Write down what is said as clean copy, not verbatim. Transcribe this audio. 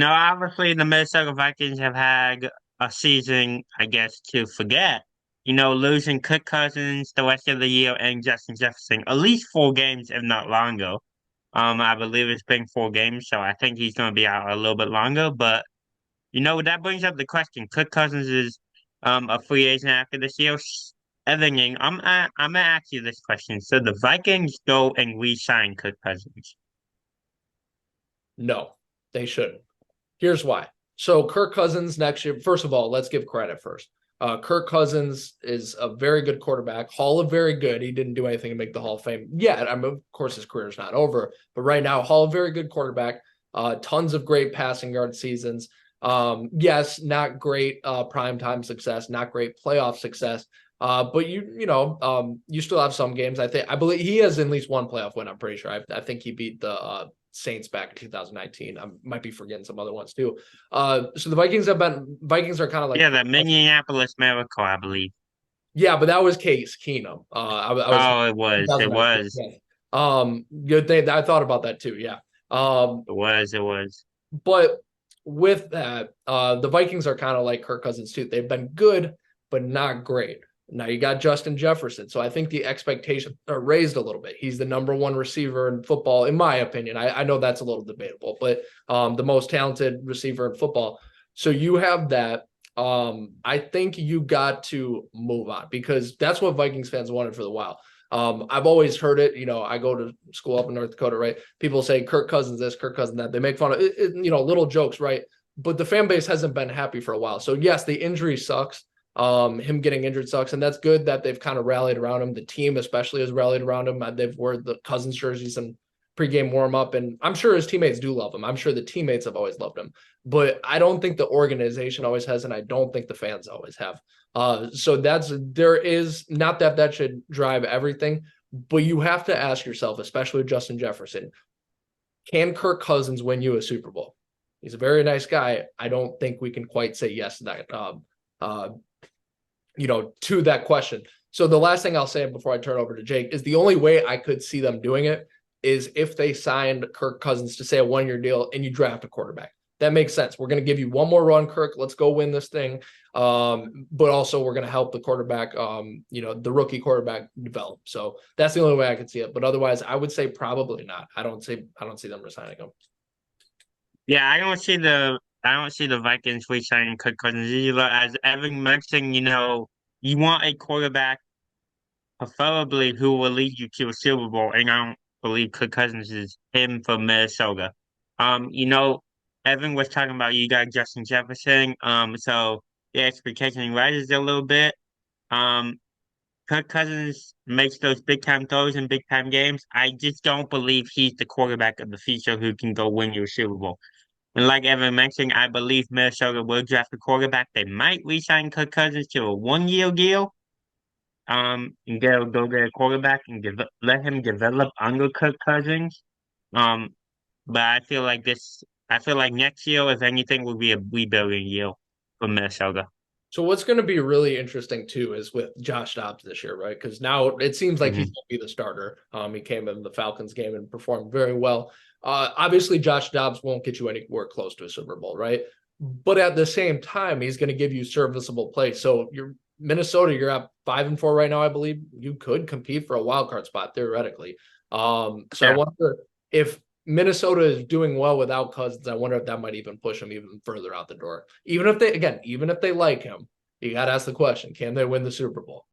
No, obviously the Minnesota Vikings have had a season, I guess, to forget. Losing Kirk Cousins the rest of the year and Justin Jefferson, at least 4 games, if not longer. I believe it's been 4 games, so I think he's going to be out a little bit longer. But that brings up the question: Kirk Cousins is a free agent after this year. Evan, I'm gonna ask you this question. So the Vikings go and re-sign Kirk Cousins. No, they shouldn't. Here's why. So Kirk Cousins next year, first of all, let's give credit first. Kirk Cousins is a very good quarterback, Hall of Very Good. He didn't do anything to make the Hall of Fame yet. I mean, of course, his career is not over, but right now, Hall of Very Good quarterback. Tons of great passing yard seasons. Yes, not great primetime success, not great playoff success. But you still have some games. I believe he has at least one playoff win. I'm pretty sure. I think he beat the Saints back in 2019. I might be forgetting some other ones too. So the Vikings are kind of like, Yeah, the Minneapolis Miracle, I believe. yeah, but that was Case Keenum. I was Oh, it 2019. was, Yeah. Good thing I thought about that too. Yeah. it was. But with that, the Vikings are kind of like Kirk Cousins too. They've been good, but not great. Now you got Justin Jefferson. So I think the expectations are raised a little bit. He's the number one receiver in football, in my opinion. I know that's a little debatable, but the most talented receiver in football. So you have that. I think you got to move on because that's what Vikings fans wanted for the while. I've always heard it. I go to school up in North Dakota, right? People say Kirk Cousins this, Kirk Cousins that. They make fun of it, little jokes, right? But the fan base hasn't been happy for a while. So yes, the injury sucks. Him getting injured sucks, and that's good that they've kind of rallied around him. The team especially has rallied around him. They've worn the Cousins jerseys and pregame warm up, and I'm sure his teammates do love him. I'm sure the teammates have always loved him, but I don't think the organization always has, and I don't think the fans always have. So there is not that should drive everything, but you have to ask yourself, especially with Justin Jefferson, can Kirk Cousins win you a Super Bowl? He's a very nice guy. I don't think we can quite say yes to that. Uh, to that question. So the last thing I'll say before I turn over to Jake is the only way I could see them doing it is if they signed Kirk Cousins to say a 1-year deal and you draft a quarterback. That makes sense. We're going to give you one more run, Kirk. Let's go win this thing. But also we're going to help the quarterback, the rookie quarterback develop. So that's the only way I could see it. But otherwise, I would say probably not. I don't see them resigning him. Yeah, I don't see the Vikings re-signing Kirk Cousins either. As Evan mentioned, you want a quarterback preferably who will lead you to a Super Bowl, and I don't believe Kirk Cousins is him for Minnesota. Evan was talking about you got Justin Jefferson, so the expectation rises a little bit. Um, Kirk Cousins makes those big time throws in big time games. I just don't believe he's the quarterback of the future who can go win you a Super Bowl. And like Evan mentioned, I believe Minnesota will draft a quarterback. They might re-sign Kirk Cousins to a 1-year deal. And go get a quarterback and let him develop under Kirk Cousins. Um, but I feel like next year, if anything, will be a rebuilding year for Minnesota. So what's going to be really interesting too is with Josh Dobbs this year, right? Because now it seems like he's Hmm. going to be the starter. He came in the Falcons game and performed very well. Obviously, Josh Dobbs won't get you anywhere close to a Super Bowl, right? But at the same time, he's going to give you serviceable play. So you're Minnesota, you're at 5-4 right now, I believe. You could compete for a wild card spot theoretically. So I Yeah. wonder if Minnesota is doing well without Cousins. I wonder if that might even push him even further out the door. Even if they like him, you got to ask the question: can they win the Super Bowl?